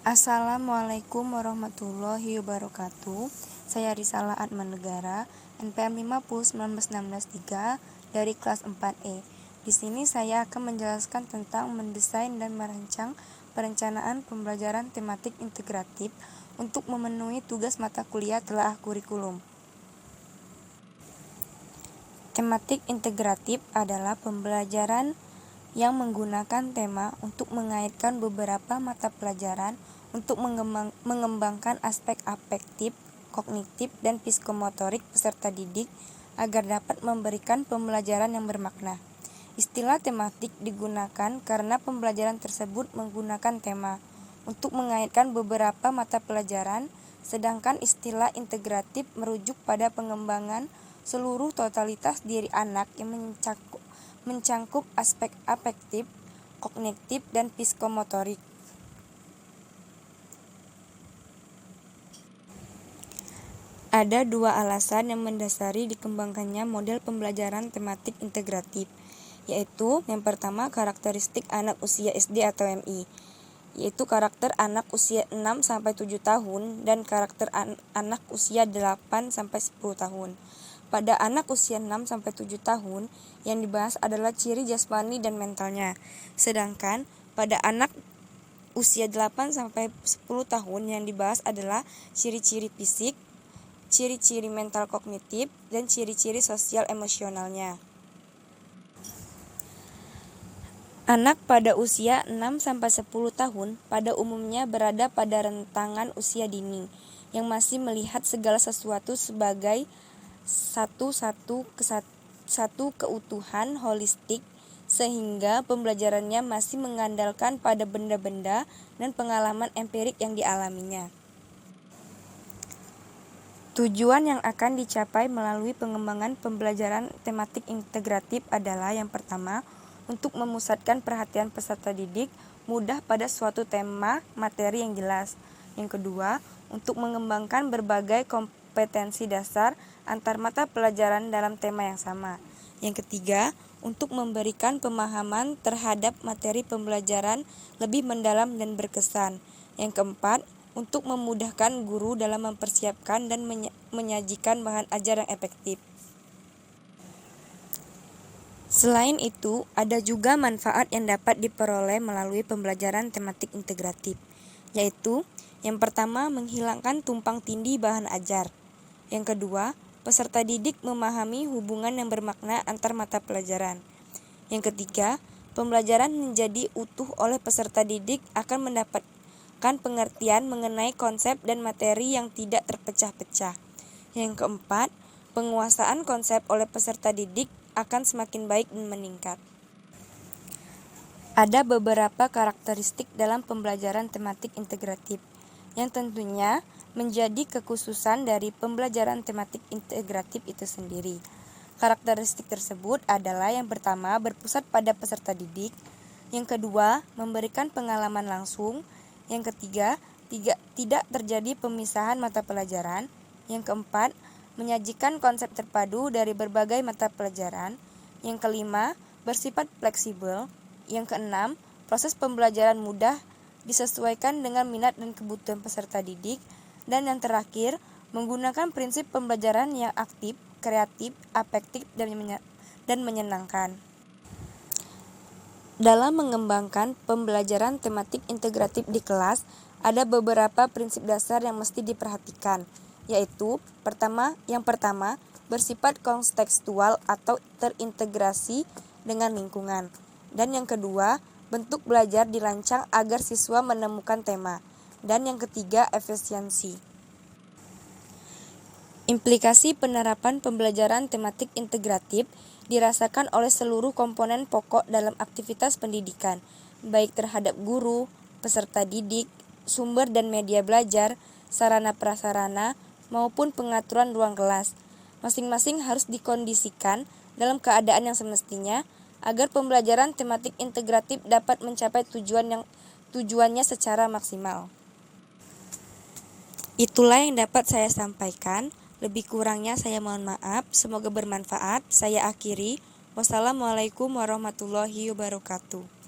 Assalamualaikum warahmatullahi wabarakatuh. Saya Risalah Atman Negara, NPM 501963 dari kelas 4E. Di sini saya akan menjelaskan tentang mendesain dan merancang perencanaan pembelajaran tematik integratif untuk memenuhi tugas mata kuliah telaah kurikulum. Tematik integratif adalah pembelajaran yang menggunakan tema untuk mengaitkan beberapa mata pelajaran untuk mengembangkan aspek afektif, kognitif, dan psikomotorik peserta didik agar dapat memberikan pembelajaran yang bermakna. Istilah tematik digunakan karena pembelajaran tersebut menggunakan tema untuk mengaitkan beberapa mata pelajaran, sedangkan istilah integratif merujuk pada pengembangan seluruh totalitas diri anak yang mencangkup aspek afektif, kognitif, dan psikomotorik. Ada dua alasan yang mendasari dikembangkannya model pembelajaran tematik integratif, yaitu yang pertama karakteristik anak usia SD atau MI, yaitu karakter anak usia 6-7 tahun dan karakter anak usia 8-10 tahun. Pada anak usia 6-7 tahun, yang dibahas adalah ciri jasmani dan mentalnya. Sedangkan pada anak usia 8-10 tahun yang dibahas adalah ciri-ciri fisik, ciri-ciri mental kognitif, dan ciri-ciri sosial emosionalnya. Anak pada usia 6-10 tahun pada umumnya berada pada rentangan usia dini, yang masih melihat segala sesuatu sebagai satu keutuhan holistik, sehingga pembelajarannya masih mengandalkan pada benda-benda dan pengalaman empirik yang dialaminya. Tujuan yang akan dicapai melalui pengembangan pembelajaran tematik integratif adalah yang pertama, untuk memusatkan perhatian peserta didik mudah pada suatu tema materi yang jelas. Yang kedua, untuk mengembangkan berbagai kompetensi dasar antar mata pelajaran dalam tema yang sama. Yang ketiga, untuk memberikan pemahaman terhadap materi pembelajaran lebih mendalam dan berkesan. Yang keempat, untuk memudahkan guru dalam mempersiapkan dan menyajikan bahan ajar yang efektif. Selain itu, ada juga manfaat yang dapat diperoleh melalui pembelajaran tematik integratif, yaitu yang pertama, menghilangkan tumpang tindih bahan ajar. Yang kedua, peserta didik memahami hubungan yang bermakna antar mata pelajaran. Yang ketiga, pembelajaran menjadi utuh oleh peserta didik akan mendapatkan pengertian mengenai konsep dan materi yang tidak terpecah-pecah. Yang keempat, penguasaan konsep oleh peserta didik akan semakin baik dan meningkat. Ada beberapa karakteristik dalam pembelajaran tematik integratif yang tentunya menjadi kekhususan dari pembelajaran tematik integratif itu sendiri. Karakteristik tersebut adalah yang pertama, berpusat pada peserta didik. Yang kedua, memberikan pengalaman langsung. Yang ketiga, tidak terjadi pemisahan mata pelajaran. Yang keempat, menyajikan konsep terpadu dari berbagai mata pelajaran. Yang kelima, bersifat fleksibel. Yang keenam, proses pembelajaran mudah disesuaikan dengan minat dan kebutuhan peserta didik. Dan yang terakhir, menggunakan prinsip pembelajaran yang aktif, kreatif, afektif, dan menyenangkan. Dalam mengembangkan pembelajaran tematik integratif di kelas, ada beberapa prinsip dasar yang mesti diperhatikan, yaitu yang pertama, bersifat kontekstual atau terintegrasi dengan lingkungan. Dan yang kedua, bentuk belajar dirancang agar siswa menemukan tema. Dan yang ketiga, efisiensi. Implikasi penerapan pembelajaran tematik integratif dirasakan oleh seluruh komponen pokok dalam aktivitas pendidikan, baik terhadap guru, peserta didik, sumber dan media belajar, sarana prasarana, maupun pengaturan ruang kelas. Masing-masing harus dikondisikan dalam keadaan yang semestinya agar pembelajaran tematik integratif dapat mencapai tujuannya secara maksimal. Itulah yang dapat saya sampaikan. Lebih kurangnya saya mohon maaf. Semoga bermanfaat. Saya akhiri. Wassalamualaikum warahmatullahi wabarakatuh.